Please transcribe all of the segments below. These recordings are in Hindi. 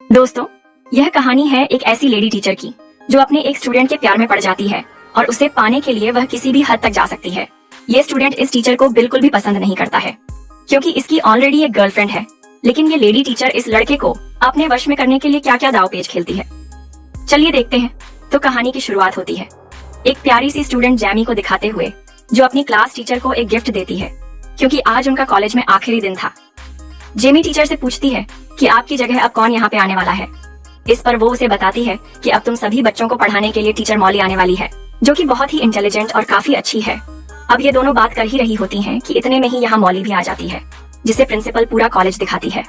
दोस्तों, यह कहानी है एक ऐसी लेडी टीचर की जो अपने एक स्टूडेंट के प्यार में पड़ जाती है और उसे पाने के लिए वह किसी भी हद तक जा सकती है। ये स्टूडेंट इस टीचर को बिल्कुल भी पसंद नहीं करता है क्योंकि इसकी ऑलरेडी एक गर्लफ्रेंड है। लेकिन ये लेडी टीचर इस लड़के को अपने वश में करने के लिए क्या क्या दाव पेच खेलती है, चलिए देखते हैं। तो कहानी की शुरुआत होती है एक प्यारी सी स्टूडेंट जैमी को दिखाते हुए जो अपनी क्लास टीचर को एक गिफ्ट देती है क्योंकि आज उनका कॉलेज में आखिरी दिन था। जेमी टीचर से पूछती है कि आपकी जगह अब कौन यहाँ पे आने वाला है। इस पर वो उसे बताती है कि अब तुम सभी बच्चों को पढ़ाने के लिए टीचर मॉली आने वाली है, जो कि बहुत ही इंटेलिजेंट और काफी अच्छी है। अब ये दोनों बात कर ही रही होती हैं कि इतने में ही यहाँ मॉली भी आ जाती है, जिसे प्रिंसिपल पूरा कॉलेज दिखाती है।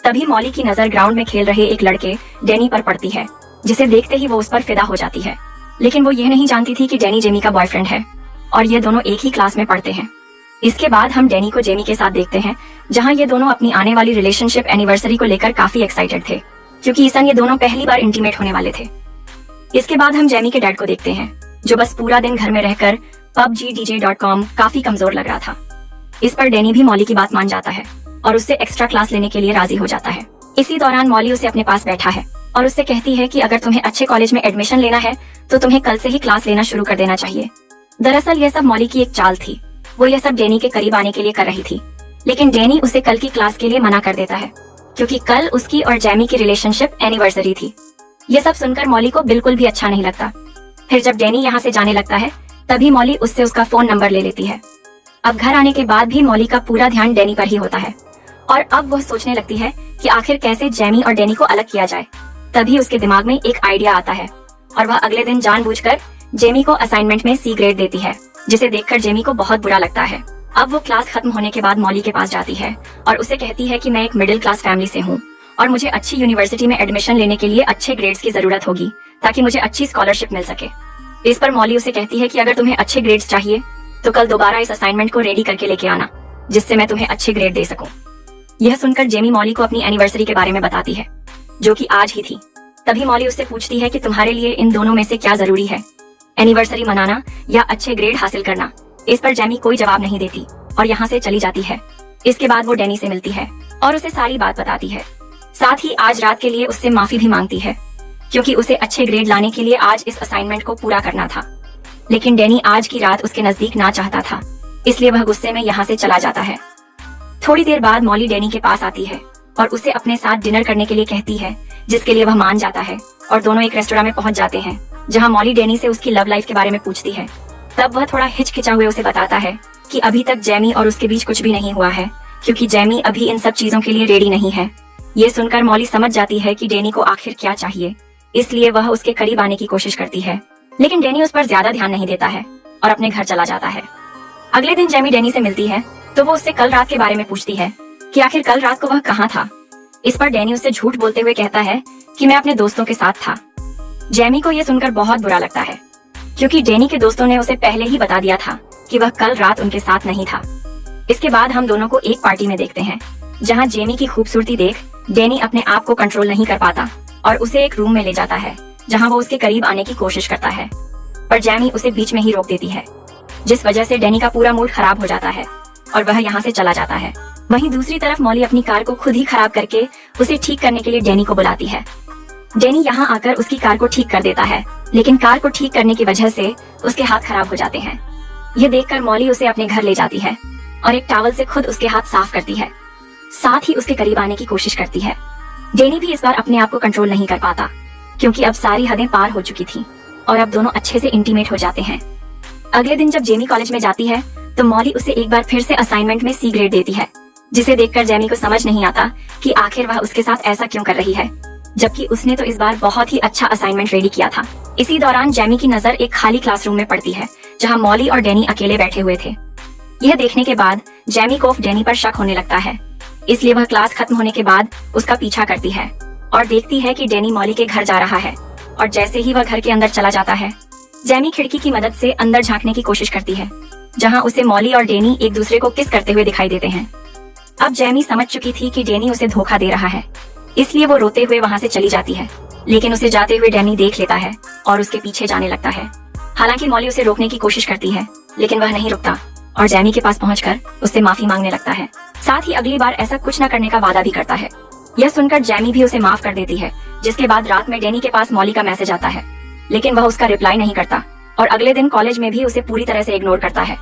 तभी मॉली की नजर ग्राउंड में खेल रहे एक लड़के डैनी पर पड़ती है, जिसे देखते ही वो उस पर फिदा हो जाती है। लेकिन वो ये नहीं जानती थी कि डैनी जेमी का बॉयफ्रेंड है और ये दोनों एक ही क्लास में पढ़ते हैं। इसके बाद हम डैनी को जेमी के साथ देखते हैं, जहां ये दोनों अपनी आने वाली रिलेशनशिप एनिवर्सरी को लेकर काफी एक्साइटेड थे क्योंकि इस ये दोनों पहली बार इंटीमेट होने वाले थे। इसके बाद हम जेमी के डैड को देखते हैं, जो बस पूरा दिन घर में रहकर PUBG काफी कमजोर लग रहा था। इस पर डैनी भी मॉली की बात मान जाता है और उससे एक्स्ट्रा क्लास लेने के लिए राजी हो जाता है। इसी दौरान मॉली उसे अपने पास बैठा है और उससे कहती है कि अगर तुम्हें अच्छे कॉलेज में एडमिशन लेना है तो तुम्हें कल से ही क्लास लेना शुरू कर देना चाहिए। दरअसल यह सब मॉली की एक चाल थी। वो यह सब डैनी के करीब आने के लिए कर रही थी, लेकिन डैनी उसे कल की क्लास के लिए मना कर देता है क्योंकि कल उसकी और जेमी की रिलेशनशिप एनिवर्सरी थी। यह सब सुनकर मॉली को बिल्कुल भी अच्छा नहीं लगता। फिर जब डैनी यहाँ से जाने लगता है तभी मॉली उससे उसका फोन नंबर ले लेती है। अब घर आने के बाद भी मॉली का पूरा ध्यान डैनी पर ही होता है और अब वह सोचने लगती है कि आखिर कैसे जेमी और डैनी को अलग किया जाए। तभी उसके दिमाग में एक आइडिया आता है और वह अगले दिन जानबूझकर जेमी को असाइनमेंट में C ग्रेड देती है, जिसे देखकर जेमी को बहुत बुरा लगता है। अब वो क्लास खत्म होने के बाद मॉली के पास जाती है और उसे कहती है कि मैं एक मिडिल क्लास फैमिली से हूँ और मुझे अच्छी यूनिवर्सिटी में एडमिशन लेने के लिए अच्छे ग्रेड्स की जरूरत होगी ताकि मुझे अच्छी स्कॉलरशिप मिल सके। इस पर मॉली उसे कहती है कि अगर तुम्हें अच्छे ग्रेड्स चाहिए तो कल दोबारा इस असाइनमेंट को रेडी करके लेके आना, जिससे मैं तुम्हें अच्छे ग्रेड दे सकूं। यह सुनकर जेमी मॉली को अपनी एनिवर्सरी के बारे में बताती है, जो कि आज ही थी। तभी मॉली उससे पूछती है कि तुम्हारे लिए इन दोनों में से क्या जरूरी है, एनिवर्सरी मनाना या अच्छे ग्रेड हासिल करना। इस पर जेमी कोई जवाब नहीं देती और यहाँ से चली जाती है। इसके बाद वो डैनी से मिलती है और उसे सारी बात बताती है। साथ ही आज रात के लिए उससे माफी भी मांगती है क्योंकि उसे अच्छे ग्रेड लाने के लिए आज इस असाइनमेंट को पूरा करना था। लेकिन डैनी आज की रात उसके नजदीक ना चाहता था, इसलिए वह गुस्से में यहाँ से चला जाता है। थोड़ी देर बाद मॉली डैनी के पास आती है और उसे अपने साथ डिनर करने के लिए कहती है, जिसके लिए वह मान जाता है और दोनों एक रेस्टोरेंट में पहुंच जाते हैं, जहां मॉली डैनी से उसकी लव लाइफ के बारे में पूछती है। तब वह थोड़ा हिचकिचा हुए उसे बताता है कि अभी तक जेमी और उसके बीच कुछ भी नहीं हुआ है क्योंकि जेमी अभी इन सब चीजों के लिए रेडी नहीं है। ये सुनकर मॉली समझ जाती है कि डैनी को आखिर क्या चाहिए, इसलिए वह उसके करीब आने की कोशिश करती है। लेकिन डैनी उस पर ज्यादा ध्यान नहीं देता है और अपने घर चला जाता है। अगले दिन जेमी डैनी से मिलती है तो वो उससे कल रात के बारे में पूछती है कि आखिर कल रात को वह कहाँ था। इस पर डैनी उससे झूठ बोलते हुए कहता है कि मैं अपने दोस्तों के साथ था। जेमी को यह सुनकर बहुत बुरा लगता है क्योंकि डैनी के दोस्तों ने उसे पहले ही बता दिया था कि वह कल रात उनके साथ नहीं था। इसके बाद हम दोनों को एक पार्टी में देखते हैं, जहां जेमी की खूबसूरती देख डैनी अपने आप को कंट्रोल नहीं कर पाता और उसे एक रूम में ले जाता है, जहां वो उसके करीब आने की कोशिश करता है, पर जेमी उसे बीच में ही रोक देती है, जिस वजह से डैनी का पूरा मूड खराब हो जाता है और वह यहाँ से चला जाता है। वहीं दूसरी तरफ मॉली अपनी कार को खुद ही खराब करके उसे ठीक करने के लिए डैनी को बुलाती है। डैनी यहाँ आकर उसकी कार को ठीक कर देता है, लेकिन कार को ठीक करने की वजह से उसके हाथ खराब हो जाते हैं। यह देखकर मॉली उसे अपने घर ले जाती है और एक टॉवल से खुद उसके हाथ साफ करती है, साथ ही उसके करीब आने की कोशिश करती है। डैनी भी इस बार अपने आप को कंट्रोल नहीं कर पाता क्योंकि अब सारी हदें पार हो चुकी थी और अब दोनों अच्छे से इंटीमेट हो जाते हैं। अगले दिन जब जेमी कॉलेज में जाती है तो मॉली उसे एक बार फिर से असाइनमेंट में C ग्रेड देती है, जिसे देखकर जेमी को समझ नहीं आता कि आखिर वह उसके साथ ऐसा क्यों कर रही है, जबकि उसने तो इस बार बहुत ही अच्छा असाइनमेंट रेडी किया था। इसी दौरान जेमी की नजर एक खाली क्लासरूम में पड़ती है, जहां मॉली और डैनी अकेले बैठे हुए थे। यह देखने के बाद जेमी को डैनी पर शक होने लगता है, इसलिए वह क्लास खत्म होने के बाद उसका पीछा करती है और देखती है कि डैनी मॉली के घर जा रहा है। और जैसे ही वह घर के अंदर चला जाता है, जेमी खिड़की की मदद से अंदर झांकने की कोशिश करती है, जहां उसे मॉली और डैनी एक दूसरे को किस करते हुए दिखाई देते हैं। अब जेमी समझ चुकी थी कि डैनी उसे धोखा दे रहा है, इसलिए वो रोते हुए वहां से चली जाती है। लेकिन उसे जाते हुए डैनी देख लेता है और उसके पीछे जाने लगता है। हालांकि मॉली उसे रोकने की कोशिश करती है, लेकिन वह नहीं रुकता और जेमी के पास पहुंचकर उससे माफी मांगने लगता है। साथ ही अगली बार ऐसा कुछ न करने का वादा भी करता है। यह सुनकर जैमी भी उसे माफ कर देती है, जिसके बाद रात में डैनी के पास मॉली का मैसेज आता है, लेकिन वह उसका रिप्लाई नहीं करता और अगले दिन कॉलेज में भी उसे पूरी तरह से इग्नोर करता है।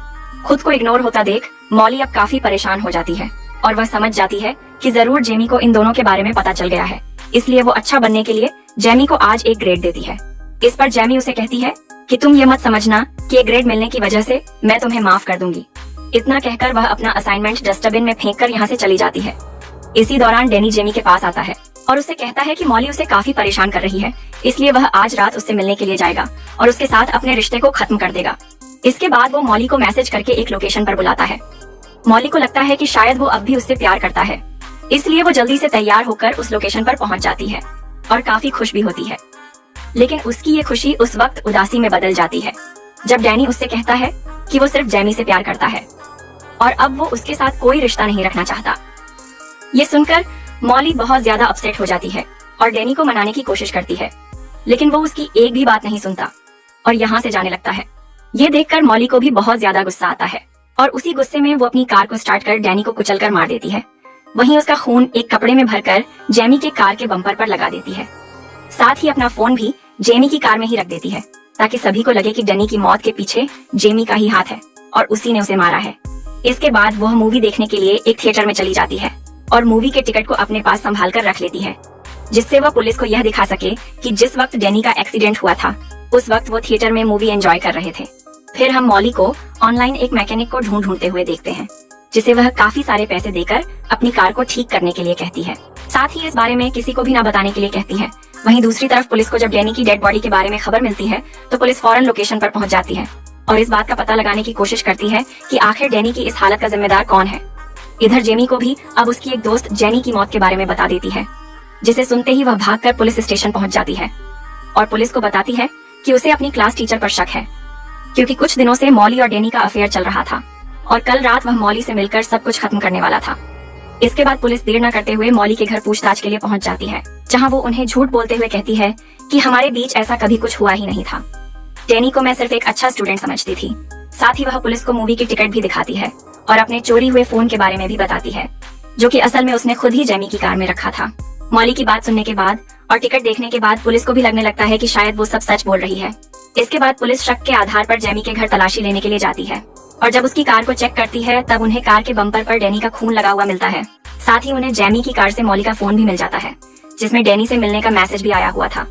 खुद को इग्नोर होता देख मॉली अब काफी परेशान हो जाती है और वह समझ जाती है कि जरूर जेमी को इन दोनों के बारे में पता चल गया है, इसलिए वो अच्छा बनने के लिए जेमी को आज एक ग्रेड देती है। इस पर जेमी उसे कहती है कि तुम ये मत समझना कि एक ग्रेड मिलने की वजह से मैं तुम्हें माफ कर दूंगी। इतना कहकर वह अपना असाइनमेंट डस्टबिन में फेंक कर यहाँ से चली जाती है। इसी दौरान डैनी जेमी के पास आता है और उससे कहता है कि मॉली उसे काफी परेशान कर रही है, इसलिए वह आज रात उससे मिलने के लिए जाएगा और उसके साथ अपने रिश्ते को खत्म कर देगा। इसके बाद वो मॉली को मैसेज करके एक लोकेशन पर बुलाता है। मॉली को लगता है कि शायद वो अब भी उससे प्यार करता है, इसलिए वो जल्दी से तैयार होकर उस लोकेशन पर पहुंच जाती है और काफी खुश भी होती है। लेकिन उसकी ये खुशी उस वक्त उदासी में बदल जाती है जब डैनी उससे कहता है कि वो सिर्फ जेमी से प्यार करता है और अब वो उसके साथ कोई रिश्ता नहीं रखना चाहता। ये सुनकर मॉली बहुत ज्यादा अपसेट हो जाती है और डैनी को मनाने की कोशिश करती है, लेकिन वो उसकी एक भी बात नहीं सुनता और यहाँ से जाने लगता है। ये देखकर मॉली को भी बहुत ज्यादा गुस्सा आता है और उसी गुस्से में वो अपनी कार को स्टार्ट कर डैनी को कुचलकर मार देती है। वहीं उसका खून एक कपड़े में भरकर जेमी के कार के बम्पर पर लगा देती है। साथ ही अपना फोन भी जेमी की कार में ही रख देती है ताकि सभी को लगे कि डैनी की मौत के पीछे जेमी का ही हाथ है और उसी ने उसे मारा है। इसके बाद वह मूवी देखने के लिए एक थिएटर में चली जाती है और मूवी के टिकट को अपने पास संभाल कर रख लेती है, जिससे वह पुलिस को यह दिखा सके कि जिस वक्त डैनी का एक्सीडेंट हुआ था उस वक्त वो थिएटर में मूवी एंजॉय कर रहे थे। फिर हम मॉली को ऑनलाइन एक मैकेनिक को ढूंढते हुए देखते हैं, जिसे वह काफी सारे पैसे देकर अपनी कार को ठीक करने के लिए कहती है। साथ ही इस बारे में किसी को भी न बताने के लिए कहती है। वहीं दूसरी तरफ पुलिस को जब डैनी की डेड बॉडी के बारे में खबर मिलती है तो पुलिस फौरन लोकेशन पर पहुंच जाती है और इस बात का पता लगाने की कोशिश करती है कि आखिर डैनी की इस हालत का जिम्मेदार कौन है। इधर जेमी को भी अब उसकी एक दोस्त जेनी की मौत के बारे में बता देती है, जिसे सुनते ही वह भागकर पुलिस स्टेशन पहुंच जाती है और पुलिस को बताती है कि उसे अपनी क्लास टीचर पर शक है, क्योंकि कुछ दिनों से मॉली और डैनी का अफेयर चल रहा था और कल रात वह मॉली से मिलकर सब कुछ खत्म करने वाला था। इसके बाद पुलिस देर न करते हुए मॉली के घर पूछताछ के लिए पहुंच जाती है, जहां वो उन्हें झूठ बोलते हुए कहती है कि हमारे बीच ऐसा कभी कुछ हुआ ही नहीं था। डैनी को मैं सिर्फ एक अच्छा स्टूडेंट समझती थी। साथ ही वह पुलिस को मूवी की टिकट भी दिखाती है और अपने चोरी हुए फोन के बारे में भी बताती है, जो कि असल में उसने खुद ही जेमी की कार में रखा था। मॉली की बात सुनने के बाद और टिकट देखने के बाद पुलिस को भी लगने लगता है कि शायद वो सब सच बोल रही है। इसके बाद पुलिस शक के आधार पर जेमी के घर तलाशी लेने के लिए जाती है और जब उसकी कार को चेक करती है तब उन्हें कार के बम्पर पर डैनी का खून लगा हुआ मिलता है। साथ ही उन्हें जेमी की कार से मॉली का फोन भी मिल जाता है, जिसमें डैनी से मिलने का मैसेज भी आया हुआ था।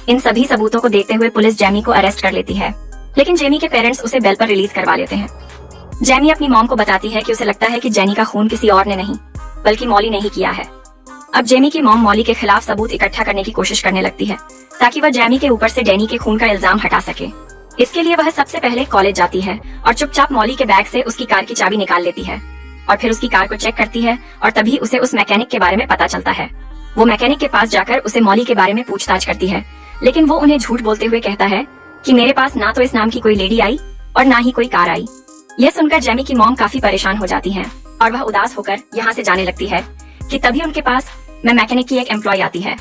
इन सभी सबूतों को देखते हुए पुलिस जेमी को अरेस्ट कर लेती है, लेकिन जेमी के पेरेंट्स उसे बेल पर रिलीज करवा लेते हैं। जेमी अपनी मॉम को बताती है कि उसे लगता है कि जेनी का खून किसी और ने नहीं बल्कि मॉली ने ही किया है। अब जेमी की मॉम मॉली के खिलाफ सबूत इकट्ठा करने की कोशिश करने लगती है ताकि वह जेमी के ऊपर से डैनी के खून का इल्जाम हटा सके। इसके लिए वह सबसे पहले कॉलेज जाती है और चुपचाप मॉली के बैग से उसकी कार की चाबी निकाल लेती है और फिर उसकी कार को चेक करती है और तभी उसे उस मैकेनिक के बारे में पता चलता है। वो मैकेनिक के पास जाकर उसे मॉली के बारे में पूछताछ करती है, लेकिन वो उन्हें झूठ बोलते हुए कहता है कि मेरे पास ना तो इस नाम की कोई लेडी आई और ना ही कोई कार आई। यह सुनकर जेमी की मॉम काफी परेशान हो जाती हैं और वह उदास होकर यहाँ से जाने लगती है कि तभी उनके पास मैकेनिक की एक एम्प्लॉय आती है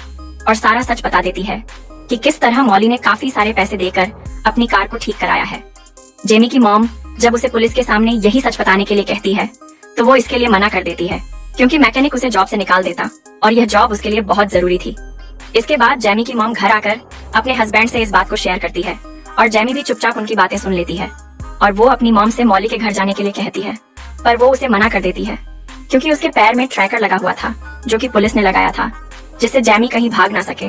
और सारा सच बता देती है कि किस तरह मॉली ने काफी सारे पैसे देकर अपनी कार को ठीक कराया है। जेमी की मॉम जब उसे पुलिस के सामने यही सच बताने के लिए कहती है तो वो इसके लिए मना कर देती है, क्योंकि मैकेनिक उसे जॉब से निकाल देता और यह जॉब उसके लिए बहुत जरूरी थी। इसके बाद जेमी की मॉम घर आकर अपने हस्बैंड से इस बात को शेयर करती है और जेमी भी चुपचाप उनकी बातें सुन लेती है और वो अपनी मॉम से मॉली के घर जाने के लिए कहती है, पर वो उसे मना कर देती है क्योंकि उसके पैर में ट्रैकर लगा हुआ था जो कि पुलिस ने लगाया था, जिससे जेमी कहीं भाग ना सके।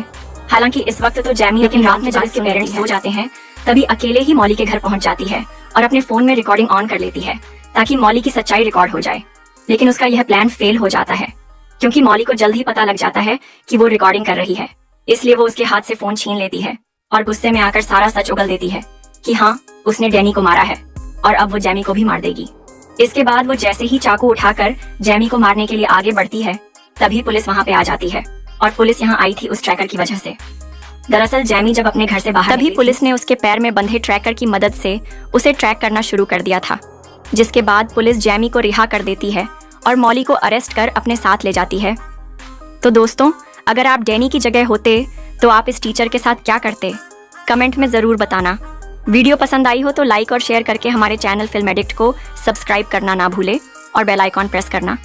हालांकि इस वक्त तो जेमी लेकिन रात में जब उसके पेरेंट्स सो जाते हैं तभी अकेले ही मॉली के घर पहुंच जाती है और अपने फोन में रिकॉर्डिंग ऑन कर लेती है ताकि मॉली की सच्चाई रिकॉर्ड हो जाए। लेकिन उसका यह प्लान फेल हो जाता है क्योंकि मॉली को जल्द ही पता लग जाता है कि वो रिकॉर्डिंग कर रही है, इसलिए वो उसके हाथ से फोन छीन लेती है और गुस्से में आकर सारा सच उगल देती है कि हाँ, उसने डैनी को मारा है और अब वो जेमी को भी मार देगी। इसके बाद वो जैसे ही चाकू उठाकर जेमी को मारने के लिए आगे बढ़ती है तभी पुलिस वहाँ पे आ जाती है और पुलिस यहाँ आई थी उस ट्रैकर की वजह से। दरअसल जेमी जब अपने घर से बाहर तभी पुलिस ने उसके पैर में बंधे ट्रैकर की मदद से उसे ट्रैक करना शुरू कर दिया था, जिसके बाद पुलिस जेमी को रिहा कर देती है और मॉली को अरेस्ट कर अपने साथ ले जाती है। तो दोस्तों, अगर आप डैनी की जगह होते तो आप इस टीचर के साथ क्या करते? कमेंट में ज़रूर बताना। वीडियो पसंद आई हो तो लाइक और शेयर करके हमारे चैनल फिल्म एडिक्ट को सब्सक्राइब करना ना भूले और बेल आइकॉन प्रेस करना।